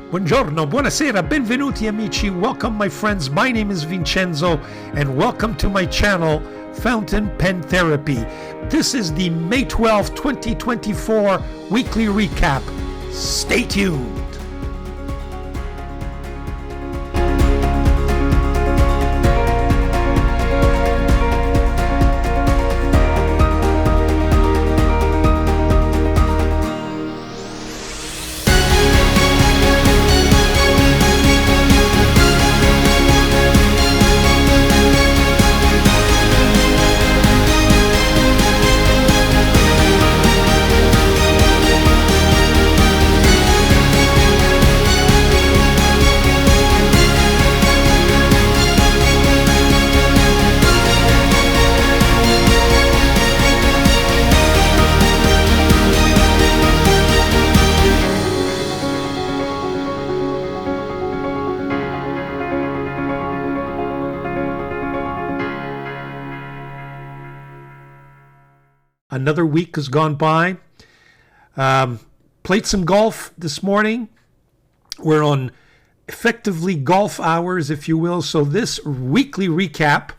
Buongiorno, buonasera, benvenuti amici, welcome my friends, my name is Vincenzo and welcome to my channel, Fountain Pen Therapy. This is the May 12, 2024 weekly recap. Stay tuned. Another week has gone by. Played some golf this morning. We're on effectively golf hours, if you will. So this weekly recap,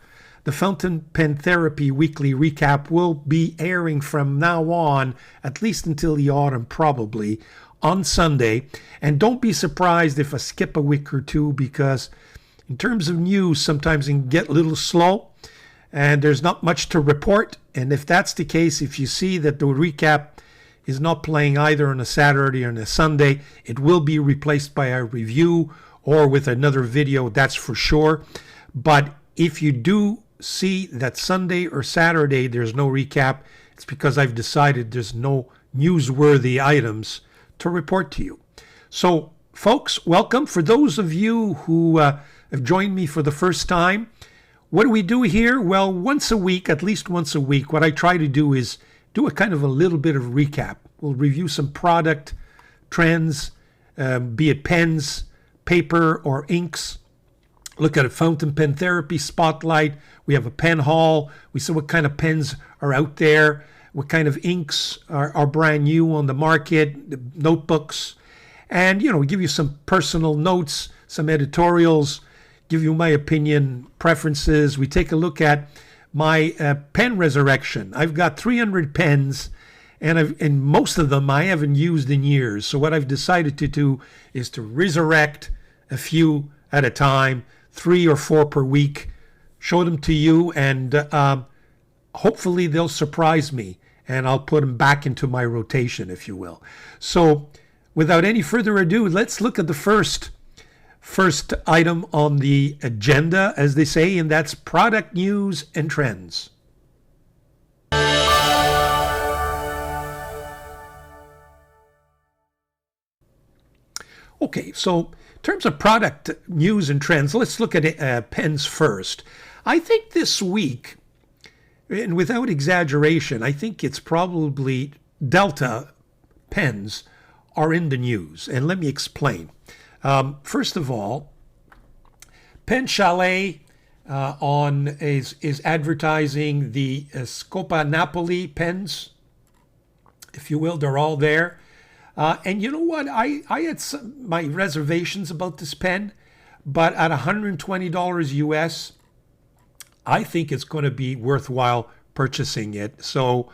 the Fountain Pen Therapy weekly recap, will be airing from now on, at least until the autumn, probably, on Sunday. And don't be surprised if I skip a week or two, because in terms of news, sometimes it can get a little slow. And there's not much to report. And if that's the case, if you see that the recap is not playing either on a Saturday or on a Sunday, it will be replaced by a review or with another video, that's for sure. But if you do see that Sunday or Saturday there's no recap, it's because I've decided there's no newsworthy items to report to you. So, folks, welcome. For those of you who have joined me for the first time, what do we do here? Well, once a week, at least once a week, what I try to do is do a kind of a little bit of recap. We'll review some product trends, be it pens, paper, or inks. Look at a fountain pen therapy spotlight. We have a pen haul. We see what kind of pens are out there, what kind of inks are brand new on the market, notebooks. And, we give you some personal notes, some editorials, give you my opinion, preferences. We take a look at my pen resurrection. I've got 300 pens, and most of them I haven't used in years. So what I've decided to do is to resurrect a few at a time, 3 or 4 per week, show them to you, and hopefully they'll surprise me, and I'll put them back into my rotation, if you will. So without any further ado, let's look at the first item on the agenda, as they say, and that's product news and trends. Okay, so in terms of product news and trends, let's look at pens first. I think this week, and without exaggeration, I think it's probably Delta pens are in the news, and let me explain. First of all, Pen Chalet is advertising the Scopa Napoli pens, if you will. They're all there. And you know what? I had my reservations about this pen, but at $120 US, I think it's going to be worthwhile purchasing it. So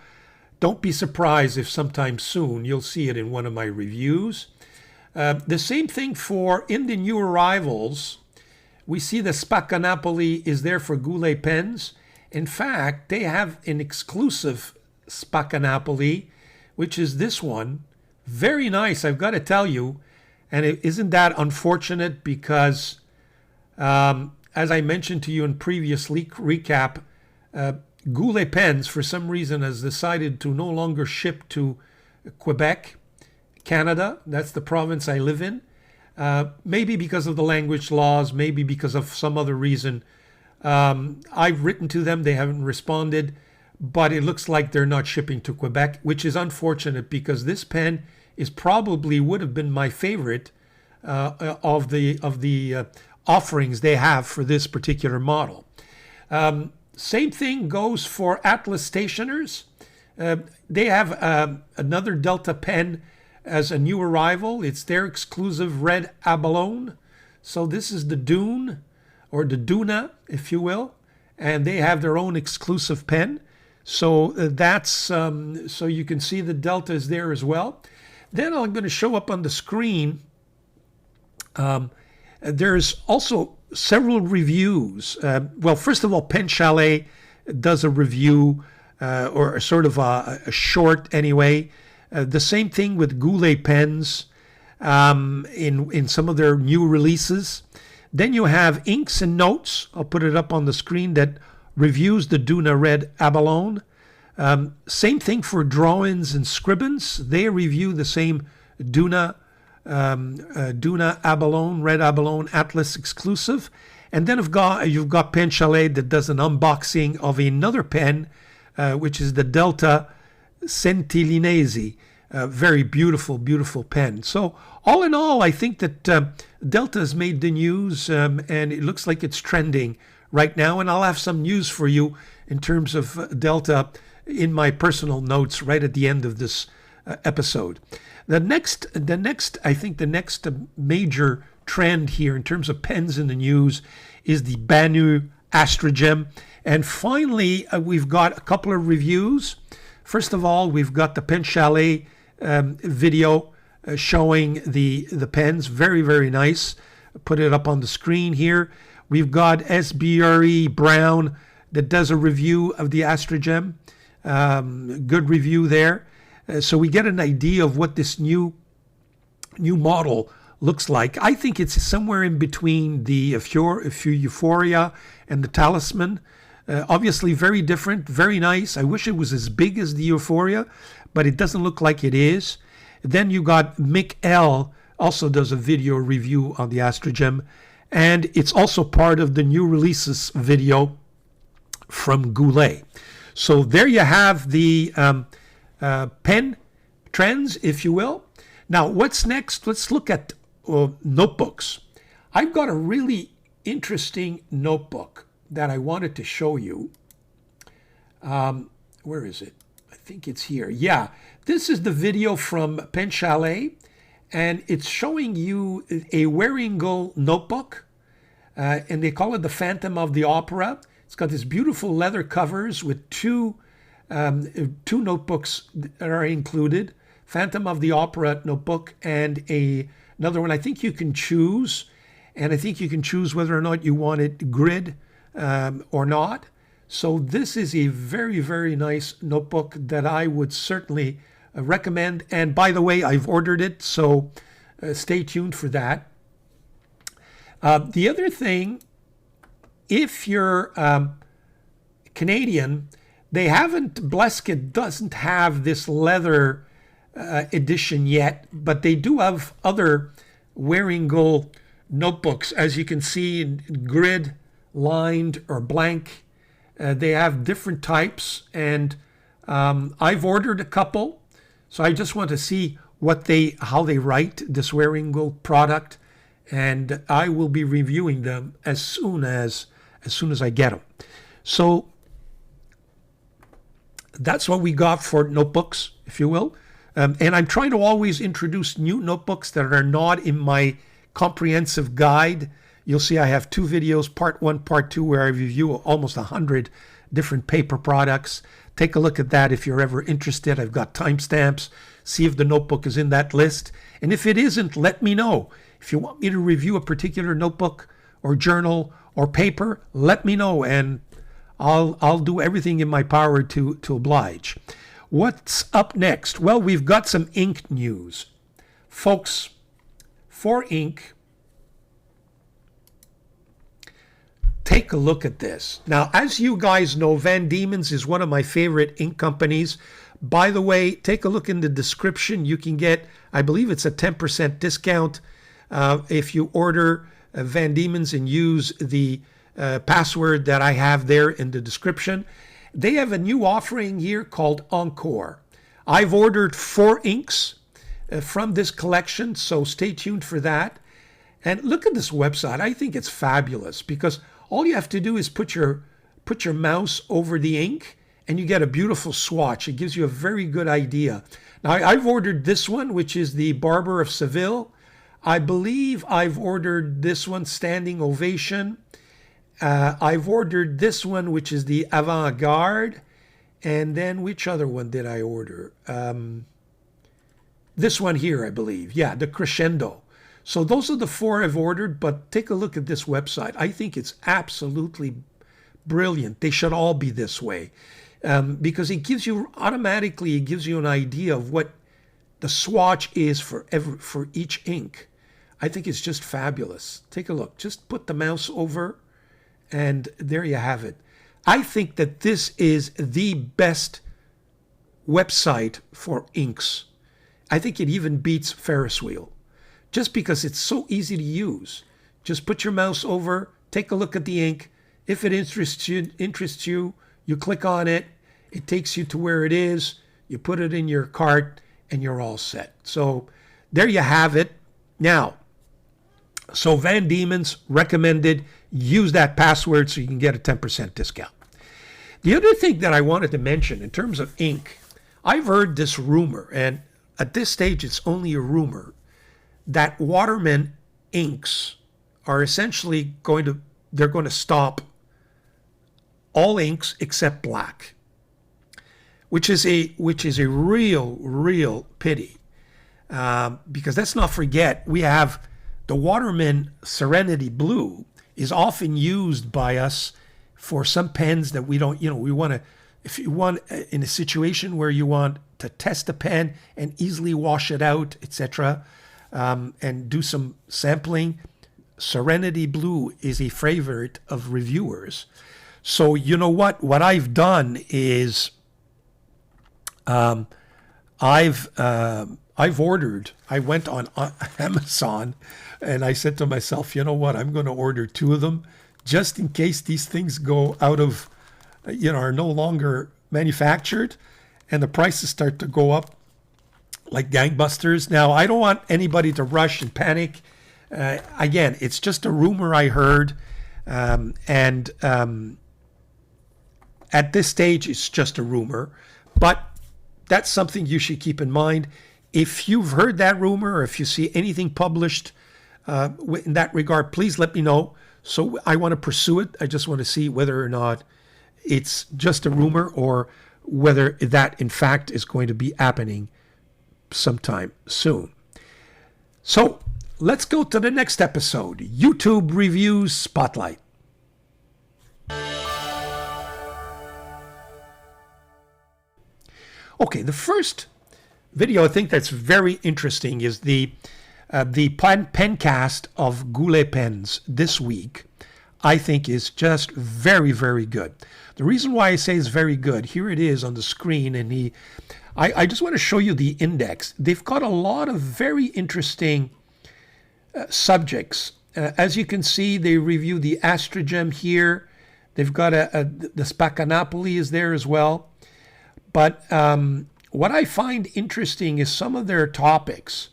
don't be surprised if sometime soon you'll see it in one of my reviews. The same thing for in the new arrivals. We see the Spacca Napoli is there for Goulet pens. In fact, they have an exclusive Spacca Napoli, which is this one. Very nice, I've got to tell you. And isn't that unfortunate? Because, as I mentioned to you in previous recap, Goulet pens, for some reason, has decided to no longer ship to Quebec, Canada. That's the province I live in. Maybe because of the language laws, maybe because of some other reason. I've written to them, they haven't responded, but it looks like they're not shipping to Quebec, which is unfortunate because this pen is probably would have been my favorite of the offerings they have for this particular model. Same thing goes for Atlas stationers. They have another Delta pen as a new arrival. It's their exclusive red abalone. So this is the Dune, or the Duna, if you will, and they have their own exclusive pen. So that's so you can see the Delta is there as well. Then I'm going to show up on the screen. There's also several reviews. Well, first of all, Pen Chalet does a review, or sort of a short anyway. The same thing with Goulet pens in some of their new releases. Then you have Inks and Notes. I'll put it up on the screen, that reviews the Duna Red Abalone. Same thing for Drawings and Scribbings. They review the same Duna Abalone, Red Abalone Atlas exclusive. And then you've got Pen Chalet that does an unboxing of another pen, which is the Delta Centillinesi. Very beautiful, beautiful pen. So all in all, I think that Delta has made the news, and it looks like it's trending right now. And I'll have some news for you in terms of Delta in my personal notes right at the end of this episode. I think the next major trend here in terms of pens in the news is the Banu Astrogem. And finally, we've got a couple of reviews. First of all, we've got the Pen Chalet video showing the pens. Very, very nice. Put it up on the screen here. We've got SBRE Brown that does a review of the Astrogem. Good review there. So we get an idea of what this new model looks like. I think it's somewhere in between the Euphoria and the Talisman. Obviously very different, very nice. I wish it was as big as the Euphoria, but it doesn't look like it is. Then you got Mick L. also does a video review on the Astrogem, and it's also part of the new releases video from Goulet. So there you have the pen trends, if you will. Now, what's next? Let's look at notebooks. I've got a really interesting notebook that I wanted to show you. Where is it? I think it's here. Yeah, this is the video from Pen Chalet, and it's showing you a Waringal notebook, and they call it the Phantom of the Opera. It's got this beautiful leather covers with two notebooks that are included. Phantom of the Opera notebook and another one. I think you can choose, and I think you can choose whether or not you want it grid or not. So this is a very, very nice notebook that I would certainly recommend. And by the way, I've ordered it, so stay tuned for that. The other thing, if you're Canadian, Blesket doesn't have this leather edition yet, but they do have other Waringal notebooks, as you can see, in grid, lined, or blank. They have different types, and I've ordered a couple, so I just want to see how they write this Waringal product, and I will be reviewing them as soon as I get them. So that's what we got for notebooks, if you will. And I'm trying to always introduce new notebooks that are not in my comprehensive guide. You'll see I have two videos, part 1, part 2, where I review almost 100 different paper products. Take a look at that if you're ever interested. I've got timestamps. See if the notebook is in that list. And if it isn't, let me know. If you want me to review a particular notebook or journal or paper, let me know, and I'll do everything in my power to oblige. What's up next? Well, we've got some ink news. Folks, for ink, take a look at this. Now, as you guys know, Van Dieman's is one of my favorite ink companies. By the way, take a look in the description. You can get, I believe it's a 10% discount if you order Van Dieman's and use the password that I have there in the description. They have a new offering here called Encore. I've ordered 4 inks from this collection, so stay tuned for that. And look at this website. I think it's fabulous because all you have to do is put your mouse over the ink, and you get a beautiful swatch. It gives you a very good idea. Now, I've ordered this one, which is the Barber of Seville. I believe I've ordered this one, Standing Ovation. I've ordered this one, which is the Avant-Garde. And then which other one did I order? This one here, I believe. Yeah, the Crescendo. So those are the 4 I've ordered, but take a look at this website. I think it's absolutely brilliant. They should all be this way, because it gives you automatically, it gives you an idea of what the swatch is for each ink. I think it's just fabulous. Take a look. Just put the mouse over, and there you have it. I think that this is the best website for inks. I think it even beats Ferris wheel, just because it's so easy to use. Just put your mouse over, take a look at the ink. If it interests you, you click on it. It takes you to where it is. You put it in your cart, and you're all set. So there you have it. Now, so Van Dieman's recommended. Use that password so you can get a 10% discount. The other thing that I wanted to mention in terms of ink, I've heard this rumor, and at this stage it's only a rumor, that Waterman inks are essentially going to stop all inks except black, which is a real pity, because let's not forget, we have the Waterman Serenity Blue is often used by us for some pens that we don't, we want to, if you want, in a situation where you want to test a pen and easily wash it out, etc., and do some sampling, Serenity Blue is a favorite of reviewers. So you know what I've done is I've ordered, I went on Amazon, and I said to myself, you know what, I'm going to order 2 of them just in case these things go out of, are no longer manufactured and the prices start to go up like gangbusters. Now, I don't want anybody to rush and panic. Again, it's just a rumor I heard. And at this stage, it's just a rumor. But that's something you should keep in mind. If you've heard that rumor, or if you see anything published in that regard, please let me know. So I want to pursue it. I just want to see whether or not it's just a rumor or whether that, in fact, is going to be happening sometime soon. So let's go to the next episode, YouTube Reviews Spotlight. Okay, the first video I think that's very interesting is the pen cast of Goulet pens this week. I think is just very, very good. The reason why I say it's very good, here it is on the screen, and I just want to show you the index. They've got a lot of very interesting subjects. As you can see, they review the Astrogem here. They've got the Spacanapoli is there as well. But what I find interesting is some of their topics.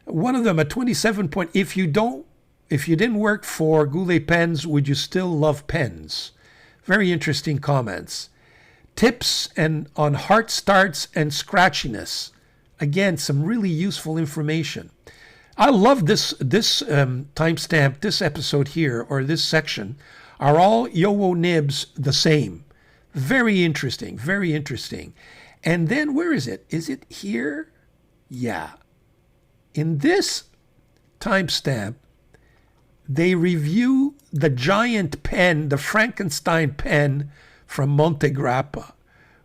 One of them, a 27 point, if you didn't work for Goulet pens, would you still love pens? Very interesting comments. Tips on heart starts and scratchiness. Again, some really useful information. I love this timestamp, this episode here, or this section. Are all Yowo nibs the same? Very interesting, very interesting. And then where is it? Is it here? Yeah. In this timestamp, they review the giant pen, the Frankenstein pen from Montegrappa,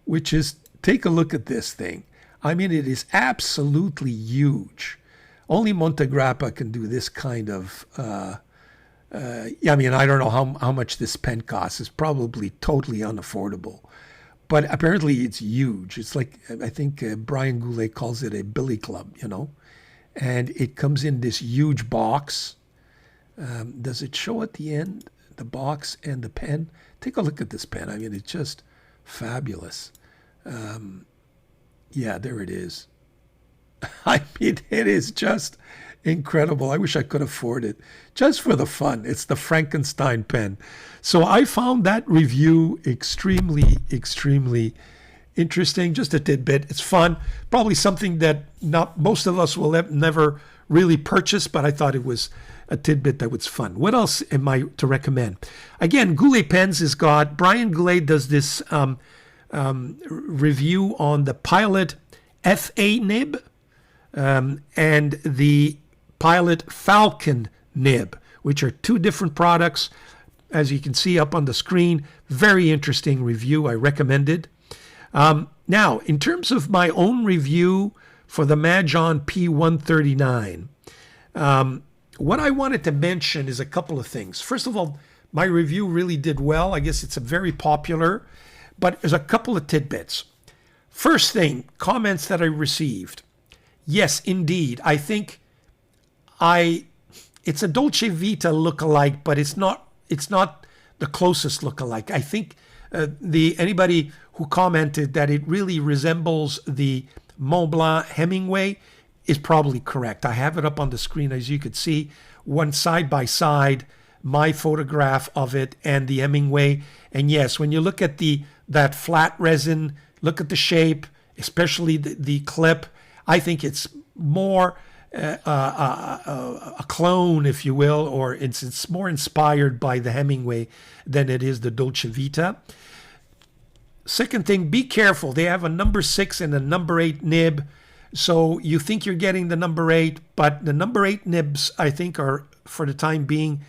which is, take a look at this thing. I mean, it is absolutely huge. Only Montegrappa can do this kind of, I mean, I don't know how much this pen costs. It's probably totally unaffordable. But apparently it's huge. It's like, I think Brian Goulet calls it a billy club, And it comes in this huge box. Does it show at the end, the box and the pen? Take a look at this pen. I mean, it's just fabulous. Yeah, there it is. I mean, it is just, Incredible. I wish I could afford it just for the fun. It's the Frankenstein pen. So I found that review extremely interesting. Just a tidbit. It's fun. Probably something that not most of us will never really purchase, but I thought it was a tidbit that was fun. What else am I to recommend? Again, Goulet Pens has got, Brian Goulet does this review on the Pilot FA nib and the Pilot Falcon nib, which are two different products. As you can see up on the screen, very interesting review. I recommend it. Now, in terms of my own review for the Majon P139, what I wanted to mention is a couple of things. First of all, my review really did well. I guess it's a very popular, but there's a couple of tidbits. First thing, comments that I received. Yes, indeed. I think it's a Dolce Vita look-alike, but it's not the closest look-alike. I think anybody who commented that it really resembles the Mont Blanc Hemingway is probably correct. I have it up on the screen, as you could see, one side by side, my photograph of it and the Hemingway. And yes, when you look at that flat resin, look at the shape, especially the clip, I think it's more a clone, if you will, or it's more inspired by the Hemingway than it is the Dolce Vita. Second thing, be careful. They have a number 6 and a number 8 nib. So you think you're getting the number 8, but the number 8 nibs, I think, are, for the time being,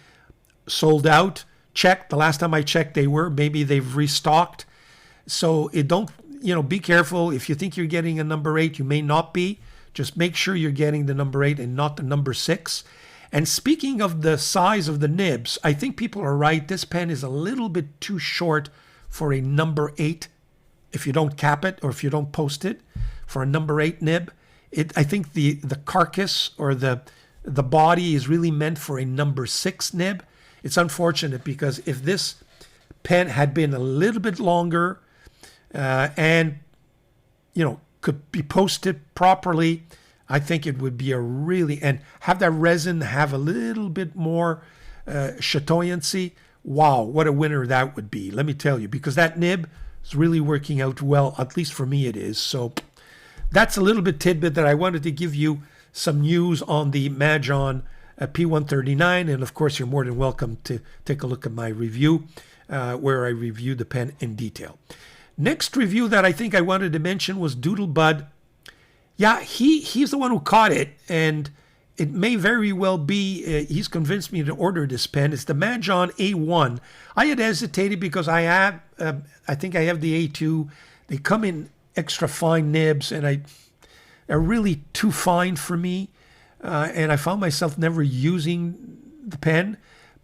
sold out. Checked. The last time I checked, they were. Maybe they've restocked. So be careful. If you think you're getting a number 8, you may not be. Just make sure you're getting the number 8 and not the number 6. And speaking of the size of the nibs, I think people are right. This pen is a little bit too short for a number 8 if you don't cap it or if you don't post it for a number 8 nib. I think the carcass or the body is really meant for a number 6 nib. It's unfortunate because if this pen had been a little bit longer and could be posted properly, I think it would be and have that resin have a little bit more chatoyancy. Wow, what a winner that would be, let me tell you, because that nib is really working out well, at least for me it is. So that's a little bit tidbit that I wanted to give you some news on the Majon P139, and of course you're more than welcome to take a look at my review where I reviewed the pen in detail. Next review that I think I wanted to mention was Doodlebud. Yeah, he's the one who caught it, and it may very well be, he's convinced me to order this pen. It's the Majon A1. I had hesitated because I think I have the A2. They come in extra fine nibs, and they're really too fine for me. And I found myself never using the pen.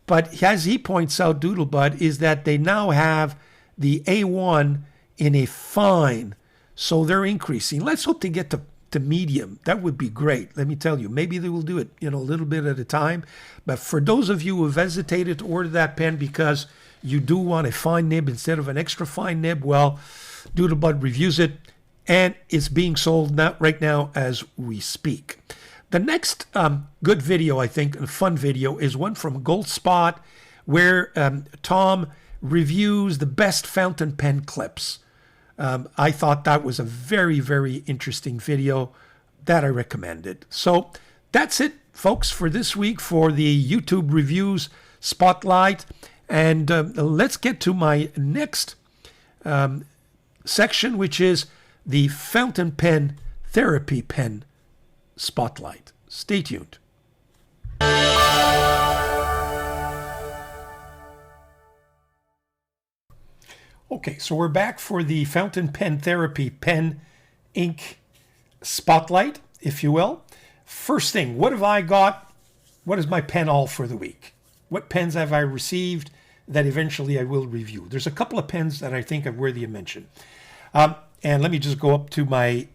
But as he points out, Doodlebud, is that they now have the A1 in a fine, so they're increasing. Let's hope they get to medium. That would be great. Let me tell you, maybe they will do it, a little bit at a time. But for those of you who have hesitated to order that pen because you do want a fine nib instead of an extra fine nib, well, Doodlebud reviews it, and it's being sold right now as we speak. The next good video, I think, a fun video, is one from Goldspot, where Tom reviews the best fountain pen clips. I thought that was a very interesting video that I recommended. So that's it, folks, for this week for the YouTube reviews spotlight. And let's get to my next section, which is the fountain pen therapy pen spotlight. Stay tuned. Okay, so we're back for the fountain pen therapy pen ink spotlight, if you will. First thing, what have I got? What is my pen all for the week? What pens have I received that eventually I will review? There's a couple of pens that I think are worthy of mention. And let me just go up to my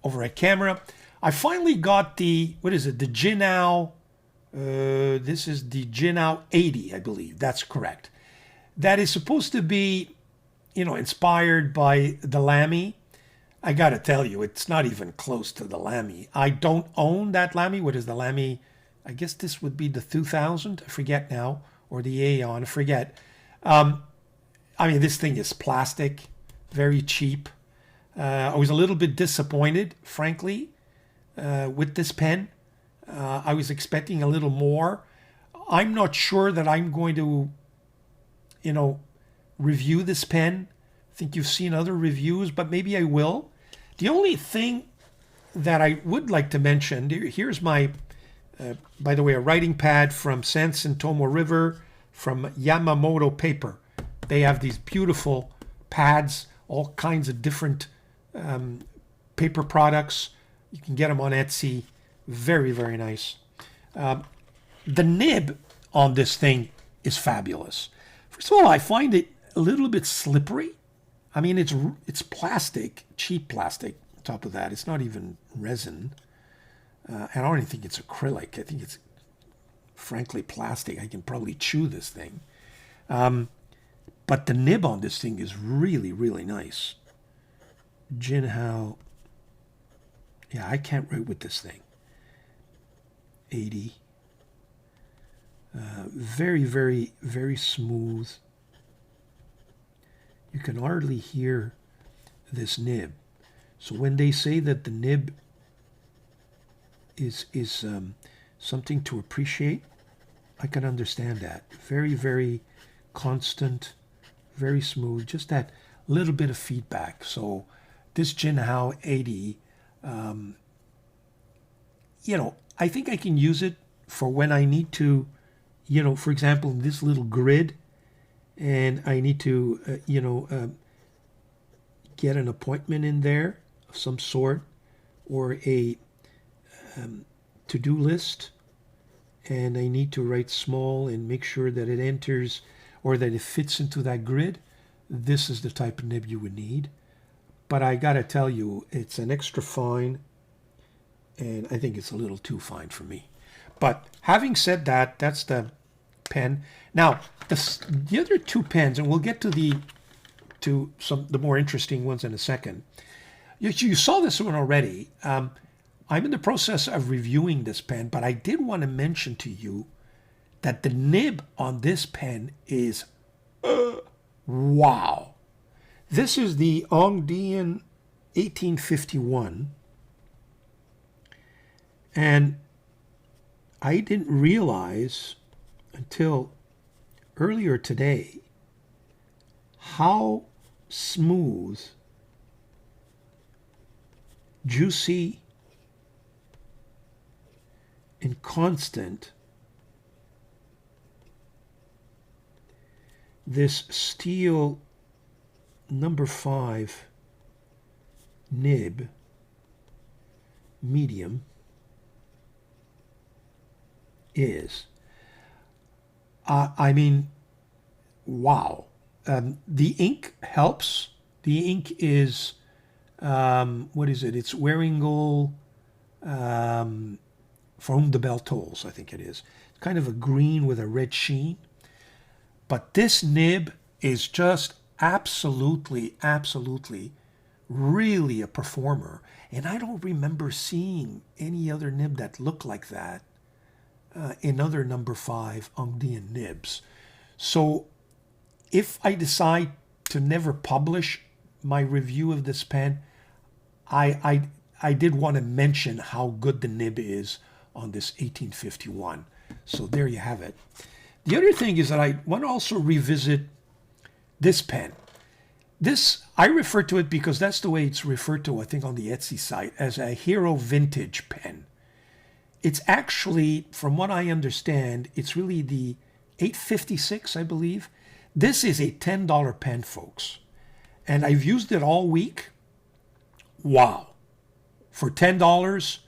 overhead camera. I finally got the Jinao, this is the Jinao 80, I believe. That's correct. That is supposed to be, inspired by the Lamy. I got to tell you, it's not even close to the Lamy. I don't own that Lamy. What is the Lamy? I guess this would be the 2000. I forget now. Or the Aeon. I forget. I mean, this thing is plastic. Very cheap. I was a little bit disappointed, frankly, with this pen. I was expecting a little more. I'm not sure that I'm going to, review this pen. I think you've seen other reviews, but maybe I will. The only thing that I would like to mention, here's my, by the way, a writing pad from San Santomo River from Yamamoto Paper. They have these beautiful pads, all kinds of different paper products. You can get them on Etsy. Very, very nice. The nib on this thing is fabulous. First of all, I find it a little bit slippery. I mean, it's plastic, cheap plastic. On top of that, it's not even resin. And I don't even think it's acrylic. I think it's, frankly, plastic. I can probably chew this thing. But the nib on this thing is really, really nice. Jinhao. Yeah, I can't write with this thing. 80. Very, very, very smooth. You can hardly hear this nib. So when they say that the nib is something to appreciate, I can understand that. Very, very constant, very smooth, just that little bit of feedback. So this Jinhao 80, I think I can use it for when I need to, for example, this little grid, and I need to, get an appointment in there of some sort, or a to-do list, and I need to write small and make sure that it enters or that it fits into that grid. This is the type of nib you would need. But I gotta tell you, it's an extra fine, and I think it's a little too fine for me. But having said that, that's the pen. Now, the other two pens, and we'll get to the more interesting ones in a second. You saw this one already. I'm in the process of reviewing this pen, but I did want to mention to you that the nib on this pen is wow. This is the Dieman 1851, and I didn't realize until earlier today how smooth, juicy, and constant this steel number 5 nib medium is. I mean, wow. The ink helps. The ink is, what is it? It's Waringal from the Bell Tolls, I think it is. It's kind of a green with a red sheen. But this nib is just absolutely, absolutely, really a performer. And I don't remember seeing any other nib that looked like that in other number 5 Ongdian nibs. So if I decide to never publish my review of this pen, I did want to mention how good the nib is on this 1851. So there you have it. The other thing is that I want to also revisit this pen. This, I refer to it because that's the way it's referred to, I think, on the Etsy site, as a Hero Vintage pen. It's actually, from what I understand, it's really the 856, I believe. This is a $10 pen, folks. And I've used it all week. Wow. For $10,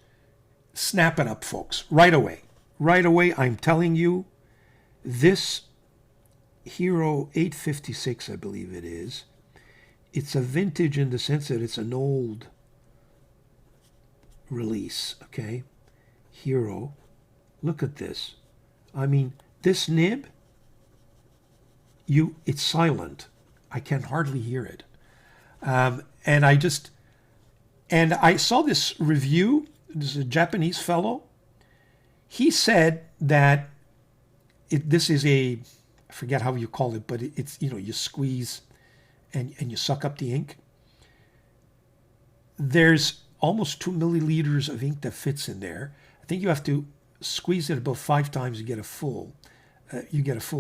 snap it up, folks. Right away. Right away, I'm telling you, this Hero 856, I believe it is, it's a vintage in the sense that it's an old release, okay? Hero. Look at this. I mean, this nib, it's silent. I can hardly hear it. And And I saw this review. This is a Japanese fellow. He said that this is I forget how you call it, but it's, you squeeze and you suck up the ink. There's almost 2 milliliters of ink that fits in there. I think you have to squeeze it about 5 times to get a full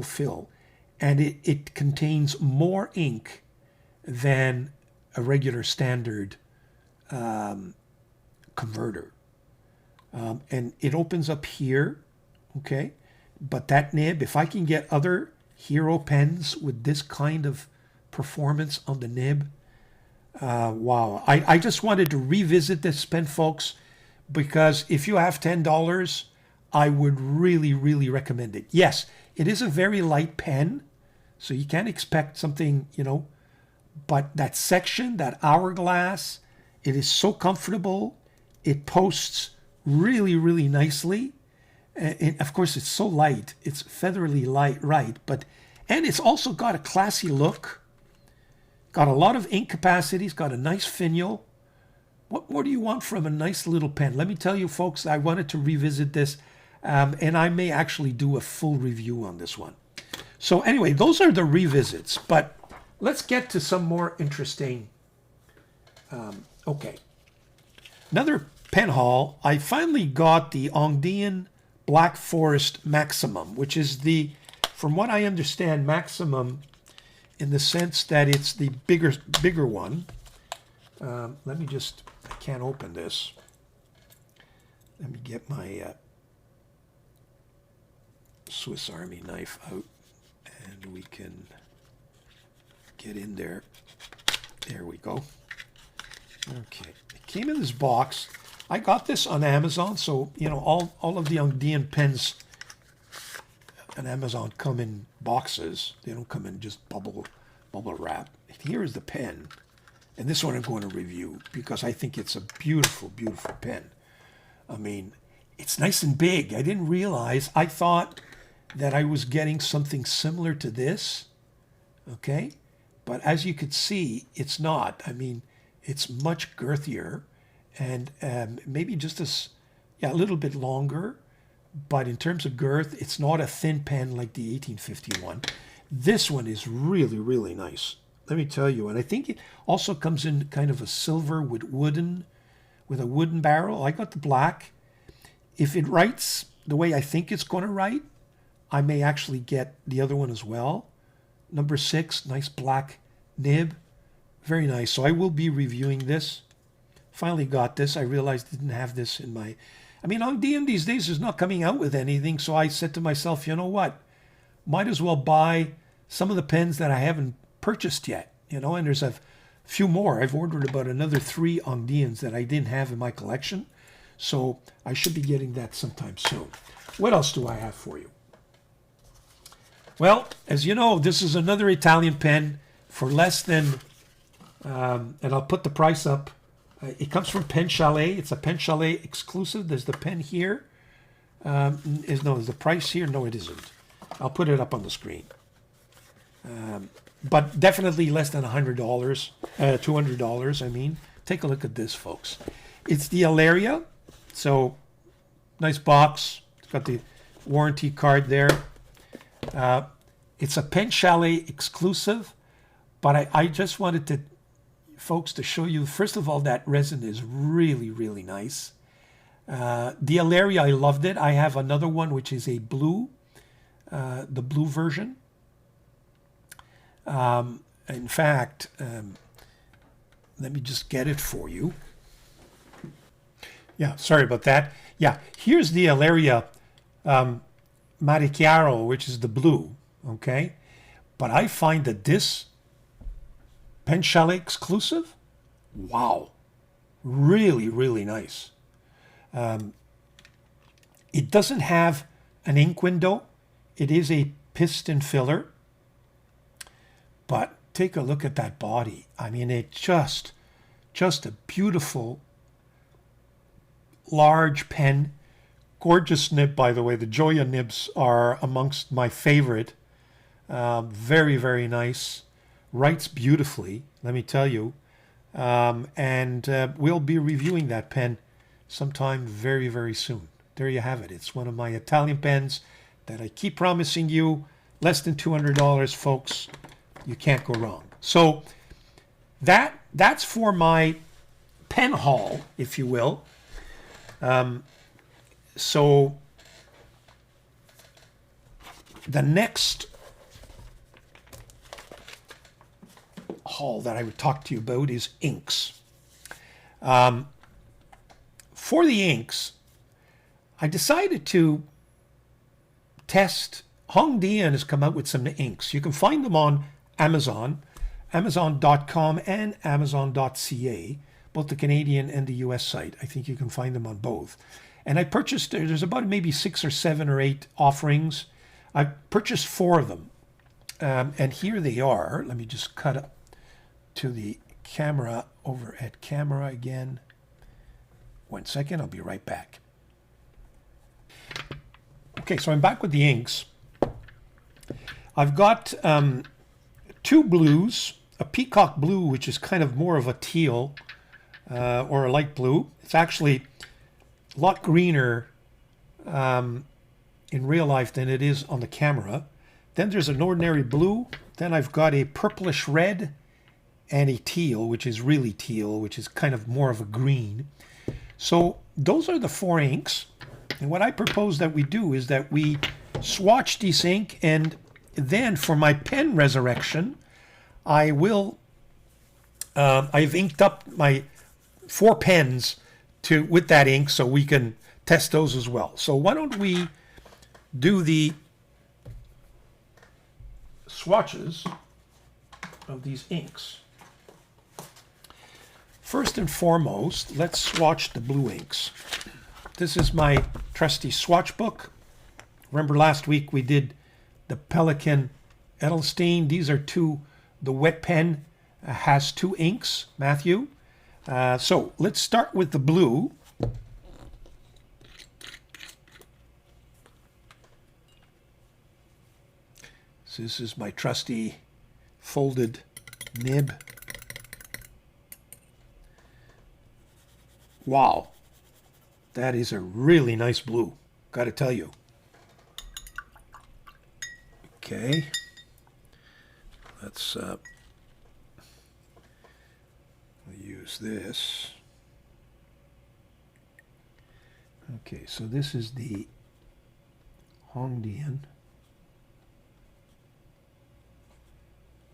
fill. And it contains more ink than a regular standard converter. And it opens up here, okay? But that nib, if I can get other Hero pens with this kind of performance on the nib, wow. I just wanted to revisit this pen, folks, because if you have $10, I would really, really recommend it. Yes, it is a very light pen, so you can't expect something, but that section, that hourglass, it is so comfortable. It posts really, really nicely. And of course, it's so light. It's featherly light, right? And it's also got a classy look. Got a lot of ink capacity. It's got a nice finial. What more do you want from a nice little pen? Let me tell you, folks, I wanted to revisit this, and I may actually do a full review on this one. So anyway, those are the revisits. But let's get to some more interesting. Okay. Another pen haul. I finally got the Dieman Black Forest Maximum, which is from what I understand, maximum in the sense that it's the bigger one. Let me I can't open this. Let me get my Swiss Army knife out, and we can get in there. There we go. Okay, it came in this box. I got this on Amazon, so all of the Dieman pens on Amazon come in boxes. They don't come in just bubble wrap. Here is the pen, and this one I'm going to review because I think it's a beautiful, beautiful pen. I mean, it's nice and big. I didn't realize. I thought that I was getting something similar to this, okay? But as you could see, it's not. I mean, it's much girthier and maybe just a little bit longer. But in terms of girth, it's not a thin pen like the 1851. This one is really, really nice. Let me tell you. And I think it also comes in kind of a silver with a wooden barrel. I got the black. If it writes the way I think it's going to write, I may actually get the other one as well. Number 6, nice black nib. Very nice. So I will be reviewing this. Finally got this. I realized I didn't have this in my... I mean, Dieman these days is not coming out with anything, so I said to myself, you know what? Might as well buy some of the pens that I haven't purchased yet, and there's a few more. I've ordered about another 3 Dieman that I didn't have in my collection, so I should be getting that sometime soon. What else do I have for you? Well, as you know, this is another Italian pen for less than, and I'll put the price up. It comes from Pen Chalet. It's a Pen Chalet exclusive. There's the pen here. Is the price here? No, it isn't. I'll put it up on the screen. But definitely less than $100, $200, I mean. Take a look at this, folks. It's the Alaria. So, nice box. It's got the warranty card there. It's a Pen Chalet exclusive. But I just wanted to... folks, to show you, first of all, that resin is really, really nice. The Alaria, I loved it. I have another one, which is a blue, the blue version. In fact, let me just get it for you. Yeah, sorry about that. Yeah, here's the Alaria Mare Chiaro, which is the blue, okay? But I find that this Pen Chalet exclusive, wow, really, really nice. It doesn't have an ink window. It is a piston filler. But take a look at that body. I mean, it's just a beautiful, large pen. Gorgeous nib, by the way. The Joya nibs are amongst my favorite. Very, very nice. Writes beautifully, let me tell you. and we'll be reviewing that pen sometime very, very soon. There you have it. It's one of my Italian pens that I keep promising you. Less than $200, folks. You can't go wrong. So that's for my pen haul, if you will. So the next haul that I would talk to you about is inks. For the inks, I decided to test. Hong Dieman has come out with some inks. You can find them on Amazon, Amazon.com and Amazon.ca, both the Canadian and the US site. I think you can find them on both. And I purchased, there's about maybe 6 or 7 or 8 offerings. I purchased 4 of them. And here they are. Let me just cut up to the camera over at camera again. 1 second, I'll be right back. Okay, so I'm back with the inks. I've got 2 blues, a peacock blue, which is kind of more of a teal or a light blue. It's actually a lot greener in real life than it is on the camera. Then there's an ordinary blue. Then I've got a purplish red and a teal, which is really teal, which is kind of more of a green. So those are the 4 inks. And what I propose that we do is that we swatch this ink, and then for my pen resurrection, I will, I've inked up my 4 pens with that ink so we can test those as well. So why don't we do the swatches of these inks. First and foremost, let's swatch the blue inks. This is my trusty swatch book. Remember last week we did the Pelikan Edelstein. These are 2, the wet pen has 2 inks, Matthew. So let's start with the blue. So this is my trusty folded nib. Wow, that is a really nice blue, got to tell you. Okay, let's use this. Okay, so this is the Hong Dieman.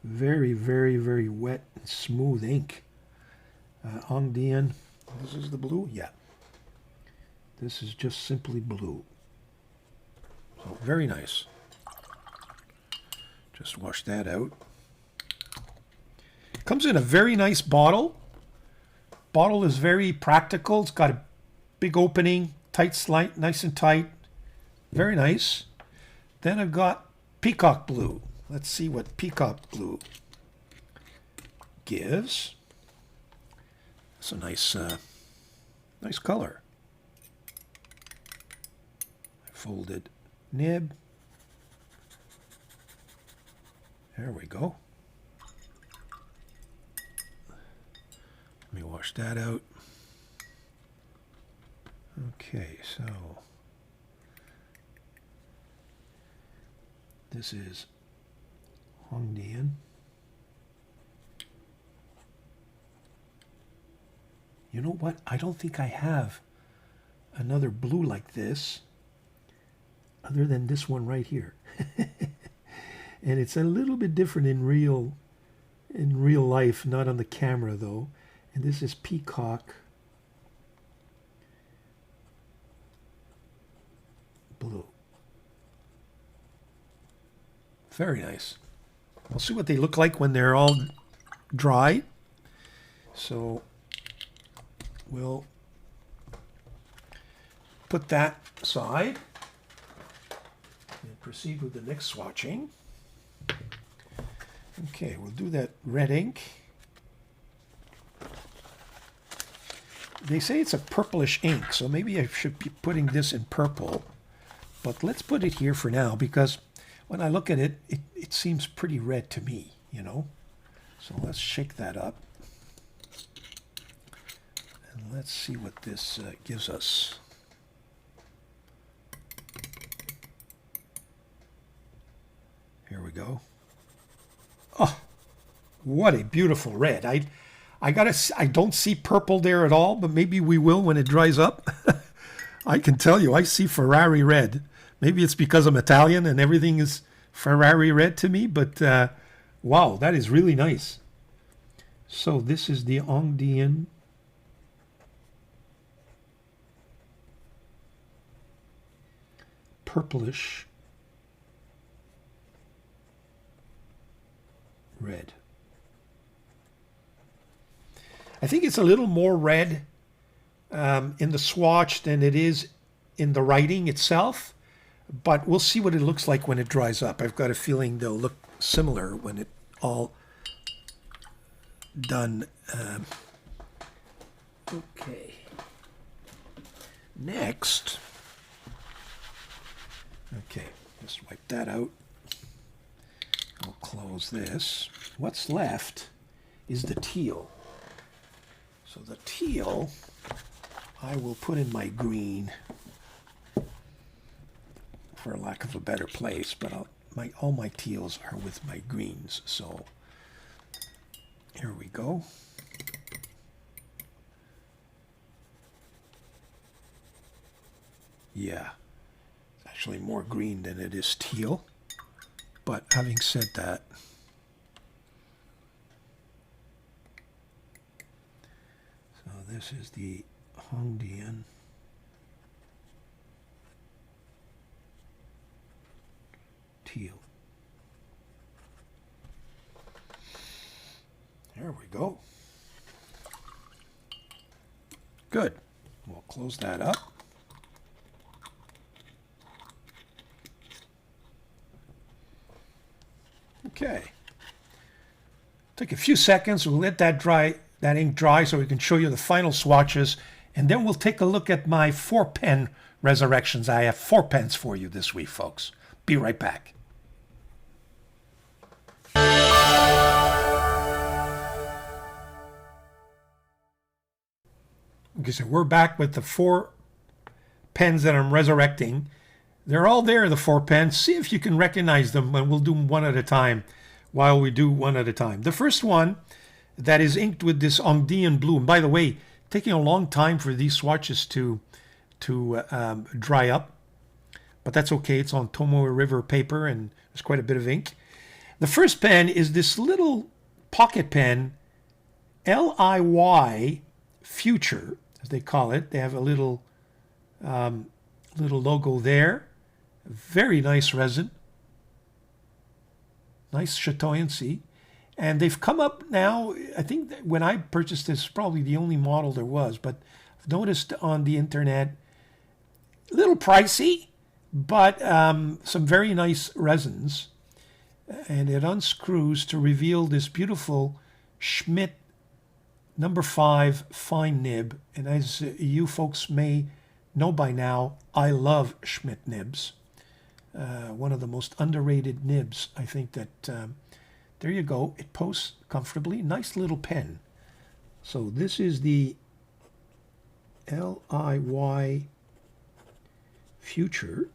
Very, very, very wet and smooth ink. Hong Dieman. This is the blue? Yeah. This is just simply blue. So very nice. Just wash that out. Comes in a very nice bottle. Bottle is very practical. It's got a big opening, tight slide, nice and tight. Very nice. Then I've got peacock blue. Let's see what peacock blue gives. It's a nice, nice color. Folded nib. There we go. Let me wash that out. Okay, so this is Hong Dieman. You know what? I don't think I have another blue like this other than this one right here. And it's a little bit different in real life, not on the camera though. And this is peacock blue. Very nice. We'll see what they look like when they're all dry. So we'll put that aside and proceed with the next swatching. Okay, we'll do that red ink. They say it's a purplish ink, so maybe I should be putting this in purple. But let's put it here for now, because when I look at it, it seems pretty red to me, you know. So let's shake that up. And let's see what this gives us. Here we go. Oh, what a beautiful red. I don't see purple there at all, but maybe we will when it dries up. I can tell you, I see Ferrari red. Maybe it's because I'm Italian and everything is Ferrari red to me, but wow, that is really nice. So this is the Dieman purplish red. I think it's a little more red in the swatch than it is in the writing itself, but we'll see what it looks like when it dries up. I've got a feeling they'll look similar when it all done. Okay. Next. Okay, just wipe that out. I'll close this. What's left is the teal. So the teal, I will put in my green, for lack of a better place, but all my teals are with my greens. So here we go. Yeah, it's actually more green than it is teal. But having said that, so this is the Dieman teal. There we go. Good. We'll close that up. Okay. Take a few seconds. We'll let that ink dry so we can show you the final swatches, and then we'll take a look at my 4-pen resurrections. I have 4 pens for you this week, folks. Be right back. Okay, so we're back with the 4 pens that I'm resurrecting. They're all there, the 4 pens. See if you can recognize them, and we'll do them one at a time while we do one at a time. The first one that is inked with this Dieman blue. And by the way, taking a long time for these swatches to dry up, but that's okay. It's on Tomoe River paper, and there's quite a bit of ink. The first pen is this little pocket pen, LIY Future, as they call it. They have a little logo there. Very nice resin. Nice chatoyancy. And they've come up now, I think that when I purchased this, probably the only model there was, but I've noticed on the internet, a little pricey, but some very nice resins. And it unscrews to reveal this beautiful Schmidt number 5 fine nib. And as you folks may know by now, I love Schmidt nibs. One of the most underrated nibs. I think that, there you go. It posts comfortably. Nice little pen. So this is the LIY Future.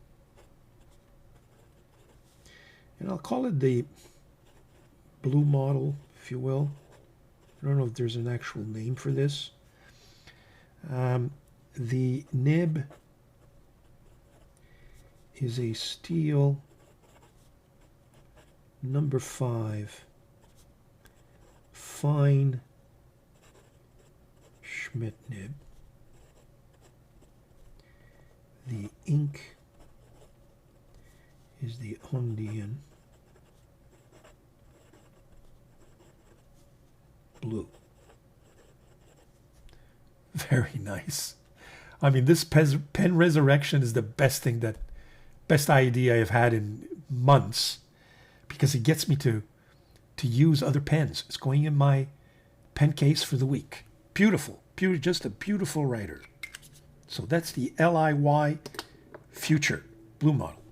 And I'll call it the blue model, if you will. I don't know if there's an actual name for this. The nib is a steel number 5 fine Schmidt nib. The ink is the Dieman blue. Very nice. I mean, this pen resurrection is the best idea I've had in months, because it gets me to use other pens. It's going in my pen case for the week. Beautiful, just a beautiful writer. So that's the LIY Future blue model.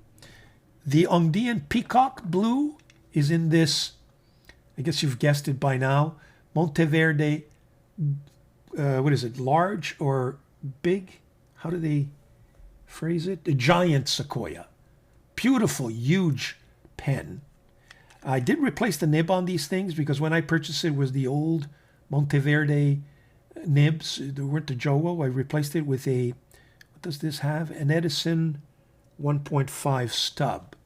The Dieman Peacock blue is in this, I guess you've guessed it by now, Monteverde what is it, large or big? How do they phrase it? A giant sequoia. Beautiful, huge pen. I did replace the nib on these things because when I purchased it was the old Monteverde nibs. They weren't the Jowo. I replaced it with a, what does this have? An Edison 1.5 stub.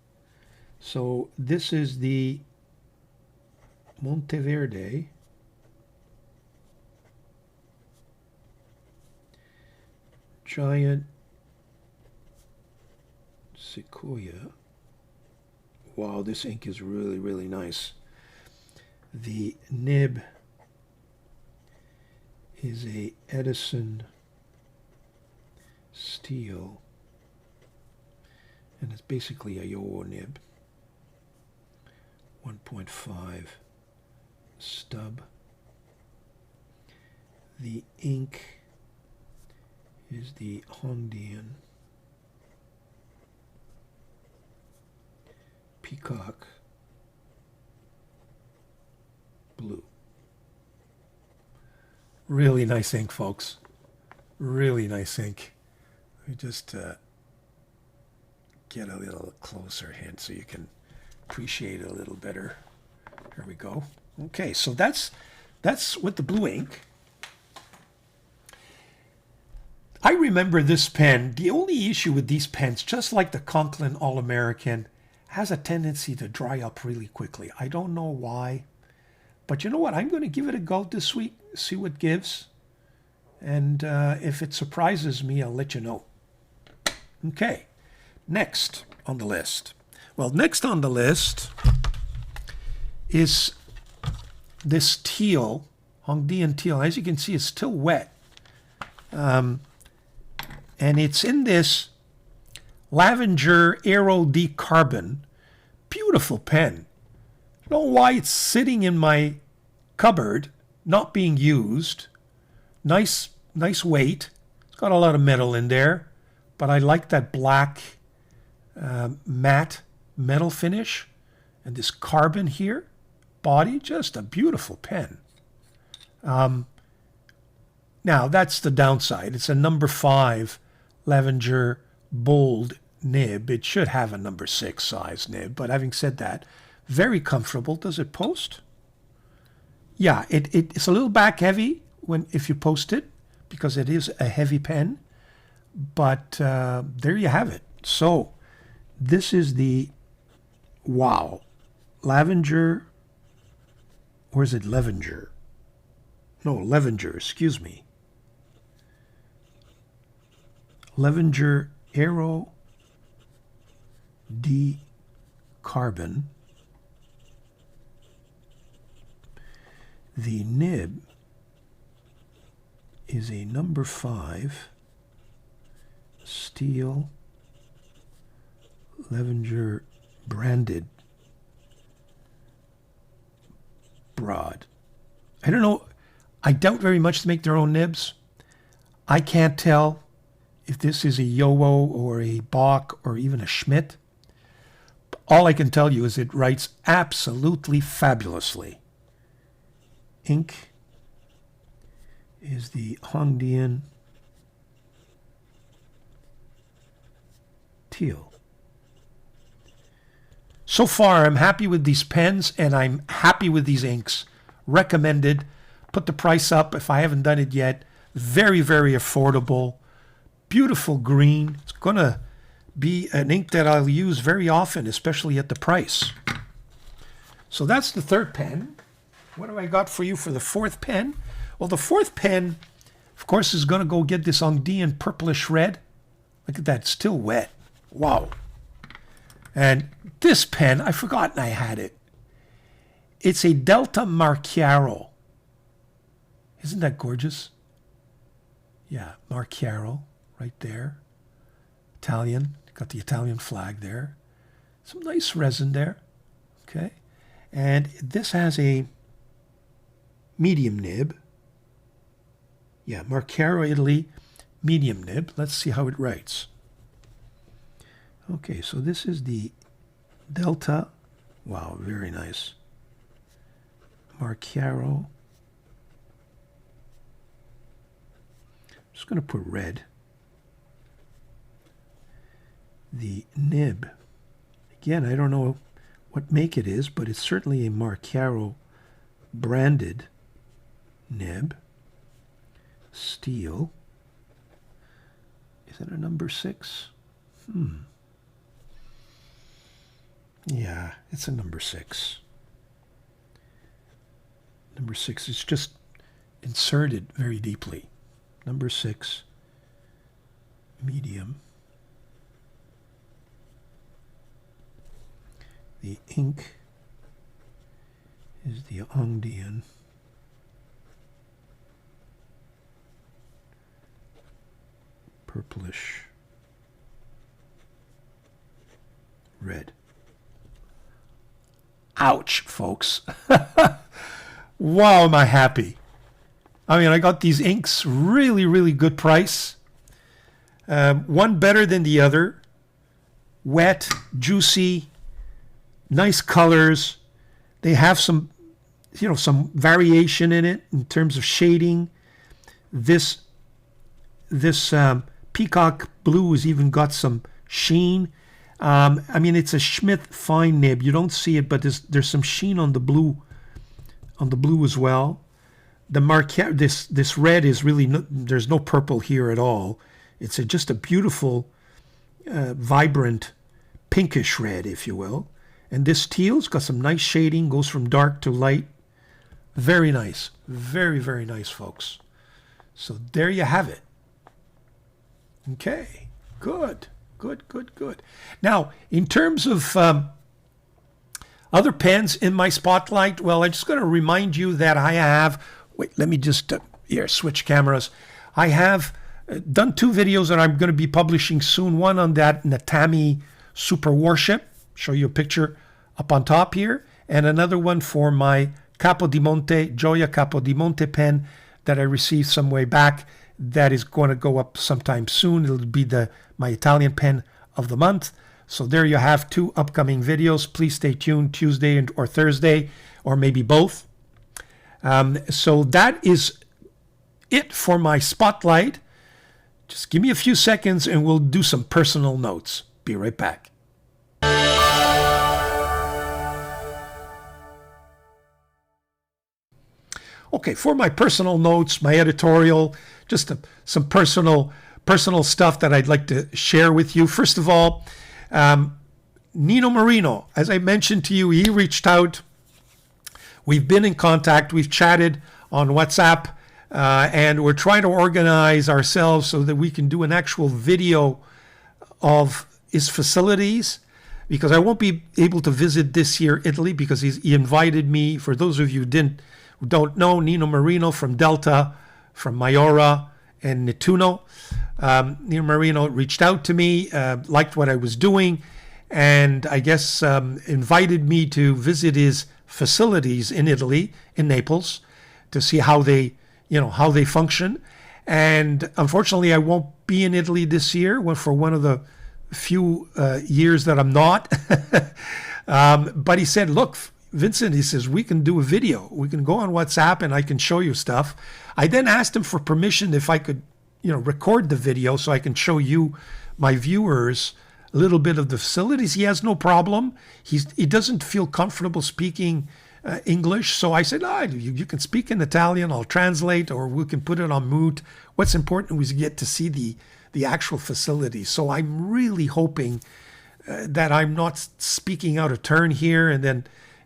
So this is the Monteverde giant sequoia. Wow, this ink is really, really nice. The nib is a Edison steel, and it's basically a Yowo nib. 1.5 stub. The ink is the Hongdian Peacock Blue. Really nice ink, folks. Really nice ink. Let me just get a little closer hint so you can appreciate it a little better. Here we go. Okay, so that's with the blue ink. I remember this pen. The only issue with these pens, just like the Conklin All-American, has a tendency to dry up really quickly. I don't know why, but you know what? I'm going to give it a go this week, see what gives, and if it surprises me, I'll let you know. Okay, next on the list. Well, next on the list is this teal, Hongdian teal. As you can see, it's still wet. And it's in this Lavender Aero D Carbon. Beautiful pen. I don't know why it's sitting in my cupboard, not being used. Nice weight. It's got a lot of metal in there, but I like that black matte metal finish and this carbon here. Body, just a beautiful pen. Now, that's the downside. It's a number 5 Lavender Bold nib. It should have a number 6 size nib, but having said that, very comfortable. Does it post? Yeah, it's a little back heavy if you post it because it is a heavy pen, but there you have it. So this is the, wow, Lavender, or is it Levenger? No, Levenger, excuse me. Lavender Aero D Carbon. The nib is a number 5 steel Lavender branded broad. I don't know. I doubt very much to make their own nibs. I can't tell if this is a Yowo or a Bock or even a Schmidt. All I can tell you is it writes absolutely fabulously. Ink is the Hongdian teal. So far, I'm happy with these pens and I'm happy with these inks. Recommended. Put the price up if I haven't done it yet. Very, very affordable. Beautiful green. It's going to be an ink that I'll use very often, especially at the price. So that's the third pen. What do I got for you for the fourth pen? Well, the fourth pen, of course, is going to go get this Hongdian purplish red. Look at that, it's still wet. Wow. And this pen, I've forgotten I had it. It's a Delta Marchiaro. Isn't that gorgeous? Yeah, Marchiaro right there. Italian, got the Italian flag there. Some nice resin there. Okay. And this has a medium nib. Yeah, Marchiaro Italy, medium nib. Let's see how it writes. Okay, so this is the Delta. Wow, very nice. Marchiaro just going to put red. The nib. Again, I don't know what make it is, but it's certainly a Marcaro branded nib. Steel. Is that a number 6? Yeah, it's a number 6. Number 6 is just inserted very deeply. Number 6, medium. The ink is the Andean. Purplish red. Ouch, folks. Wow, am I happy. I mean, I got these inks really, really good price. One better than the other. Wet, juicy, nice colors. They have some, some variation in it in terms of shading. This peacock blue has even got some sheen. I mean, it's a Schmidt fine nib. You don't see it, but there's some sheen on the blue as well. The this red is really there's no purple here at all. It's just a beautiful, vibrant, pinkish red, if you will. And this teal's got some nice shading, goes from dark to light. Very nice, very, very nice, folks. So there you have it. Okay, good. Now, in terms of other pens in my spotlight, well, I'm just going to remind you that I have, wait, let me just, switch cameras. I have done 2 videos that I'm going to be publishing soon. One on that Natami Super Warship, show you a picture up on top here, and another one for my Gioia Capodimonte pen that I received some way back. That is going to go up sometime soon. It'll be my Italian pen of the month. So there you have 2 upcoming videos. Please stay tuned Tuesday or Thursday, or maybe both. So that is it for my spotlight. Just give me a few seconds and we'll do some personal notes. Be right back. Okay, for my personal notes, my editorial, just some personal stuff that I'd like to share with you. First of all, Nino Marino, as I mentioned to you, he reached out. We've been in contact. We've chatted on WhatsApp, and we're trying to organize ourselves so that we can do an actual video of his facilities, because I won't be able to visit this year Italy because he invited me. For those of you who don't know, Nino Marino from Delta, from Maiora and Nettuno. Nino Marino reached out to me, liked what I was doing, and I guess invited me to visit his facilities in Italy, in Naples, to see how they function. And unfortunately, I won't be in Italy this year, for one of the few years that I'm not. But he said, look, Vincent, he says, we can do a video. We can go on WhatsApp and I can show you stuff. I then asked him for permission if I could, record the video so I can show you, my viewers, a little bit of the facilities. He has no problem. He doesn't feel comfortable speaking English. So I said, you can speak in Italian. I'll translate, or we can put it on mute. What's important was get to see the actual facility. So I'm really hoping that I'm not speaking out of turn here, and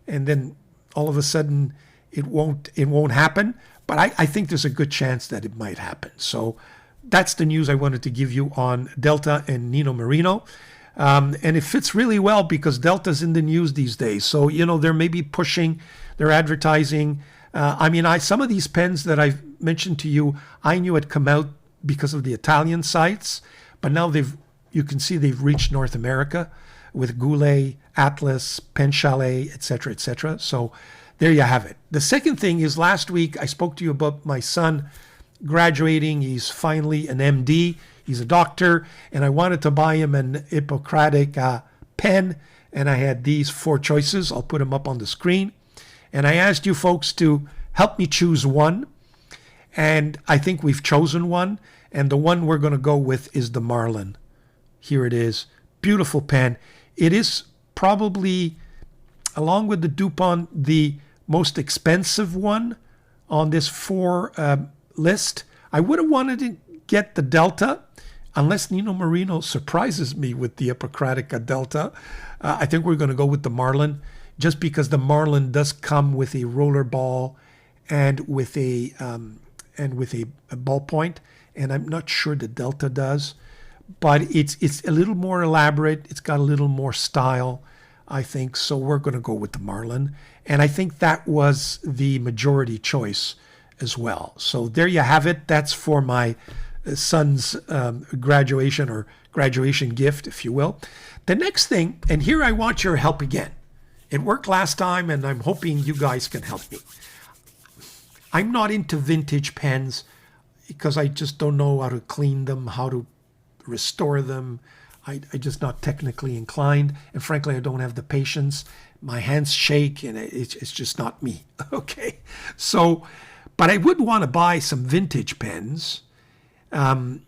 then all of a sudden it won't happen. But I think there's a good chance that it might happen. So that's the news I wanted to give you on Delta and Nino Marino. And it fits really well because Delta's in the news these days. So, they're maybe pushing, they're advertising. Some of these pens that I've mentioned to you, I knew had come out because of the Italian sites, but now you can see they've reached North America with Goulet, Atlas, Pen Chalet, etc., etc. So there you have it. The second thing is, last week I spoke to you about my son graduating. He's finally an MD. He's a doctor, and I wanted to buy him an Hippocratic pen, and I had these 4 choices. I'll put them up on the screen. And I asked you folks to help me choose one, and I think we've chosen one. And the one we're going to go with is the Marlin. Here it is. Beautiful pen. It is probably, along with the Dupont, the most expensive one on this 4 list. I would have wanted to get the Delta, unless Nino Marino surprises me with the Epocratica Delta. I think we're going to go with the Marlin, just because the Marlin does come with a roller ball and with a ballpoint, and I'm not sure the Delta does, but it's a little more elaborate. It's got a little more style, I think. So we're going to go with the Marlin, and I think that was the majority choice as well. So there you have it. That's for my son's graduation or graduation gift, if you will. The next thing, and here I want your help again. It worked last time, and I'm hoping you guys can help me. I'm not into vintage pens because I just don't know how to clean them, how to restore them. I'm just not technically inclined, and frankly, I don't have the patience. My hands shake, and it's just not me. Okay, so, but I would want to buy some vintage pens, all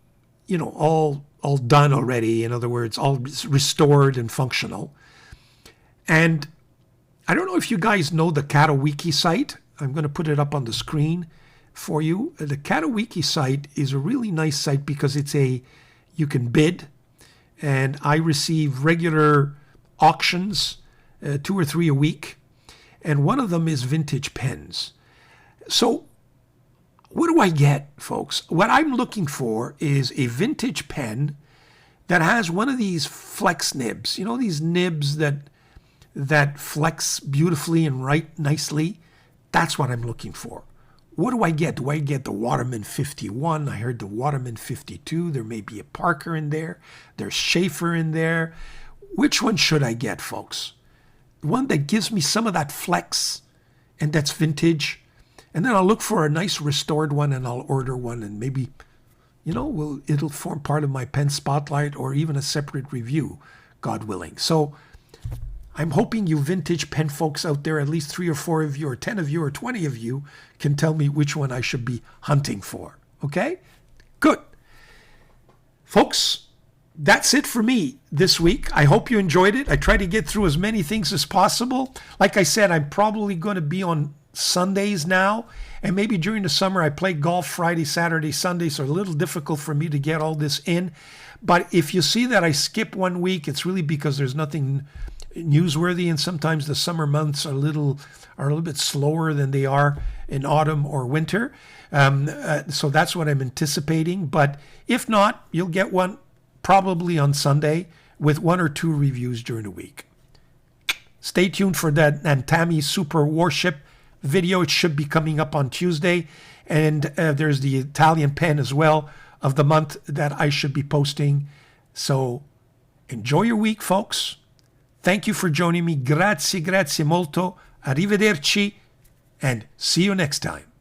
done already. In other words, all restored and functional. And I don't know if you guys know the Katowiki site. I'm going to put it up on the screen for you. The Katowiki site is a really nice site because you can bid, and I receive regular auctions, 2 or 3 a week, and one of them is vintage pens. So what do I get, folks? What I'm looking for is a vintage pen that has one of these flex nibs. You know, these nibs that flex beautifully and write nicely. That's what I'm looking for. What do I get? Do I get the Waterman 51? I heard the Waterman 52. There may be a Parker in there. There's Schaefer in there. Which one should I get, folks? One that gives me some of that flex and that's vintage. And then I'll look for a nice restored one, and I'll order one, and maybe, it'll form part of my pen spotlight or even a separate review, God willing. So I'm hoping you vintage pen folks out there, at least 3 or 4 of you, or 10 of you, or 20 of you, can tell me which one I should be hunting for. Okay? Good. Folks, that's it for me this week. I hope you enjoyed it. I tried to get through as many things as possible. Like I said, I'm probably going to be on Sundays now, and maybe during the summer I play golf Friday, Saturday, Sunday, so a little difficult for me to get all this in. But if you see that I skip one week, it's really because there's nothing newsworthy, and sometimes the summer months are a little bit slower than they are in autumn or winter. So that's what I'm anticipating. But if not, you'll get one probably on Sunday with 1 or 2 reviews during the week. Stay tuned for that Antami Super Warship video. It should be coming up on Tuesday. And there's the Italian pen as well of the month that I should be posting. So enjoy your week, folks. Thank you for joining me. Grazie molto. Arrivederci. And see you next time.